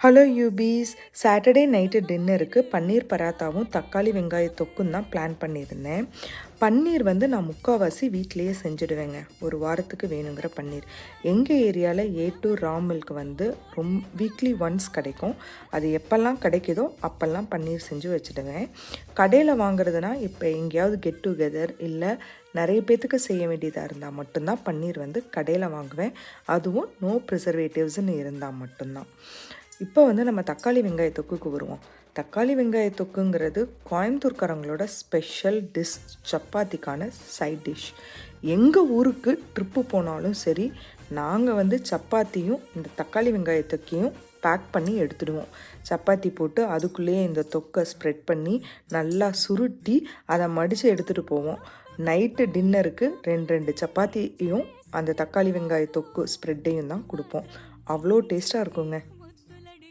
Hello யூபீஸ். Saturday night டின்னருக்கு பன்னீர் பராத்தாவும் தக்காளி வெங்காய தொக்கும் தான் பிளான் பண்ணியிருந்தேன். பன்னீர் நான் முக்கால்வாசி வீட்டிலையே செஞ்சுடுவேங்க. ஒரு வாரத்துக்கு வேணுங்கிற பன்னீர். எங்கள் ஏரியாவில் A2 ரா மில்க் வீக்லி ஒன்ஸ் கிடைக்கும். அது எப்போல்லாம் கிடைக்குதோ அப்போல்லாம் பன்னீர் செஞ்சு வச்சுடுவேன். கடையில் வாங்குறதுனா இப்போ எங்கேயாவது கெட் டுகெதர் இல்லை நிறைய பேர்த்துக்கு செய்ய வேண்டியதாக இருந்தால் மட்டும்தான் பன்னீர் கடையில் வாங்குவேன். அதுவும் நோ ப்ரிசர்வேட்டிவ்ஸ்ன்னு இருந்தால் மட்டும்தான். இப்போ நம்ம தக்காளி வெங்காய தொக்குக்கு வருவோம். தக்காளி வெங்காய தொக்குங்கிறது கோயம்புத்தூர்காரங்களோட ஸ்பெஷல் டிஷ், சப்பாத்திக்கான சைட் டிஷ். எங்கள் ஊருக்கு ட்ரிப்பு போனாலும் சரி, நாங்கள் சப்பாத்தியும் இந்த தக்காளி வெங்காய தொக்கையும் பேக் பண்ணி எடுத்துடுவோம். சப்பாத்தி போட்டு அதுக்குள்ளேயே இந்த தொக்கை ஸ்ப்ரெட் பண்ணி நல்லா சுருட்டி அதை மடித்து எடுத்துகிட்டு போவோம். நைட்டு டின்னருக்கு 2 சப்பாத்தியும் அந்த தக்காளி வெங்காய தொக்கு ஸ்ப்ரெட்டையும் தான் கொடுப்போம். அவ்வளோ டேஸ்ட்டாக இருக்குங்க.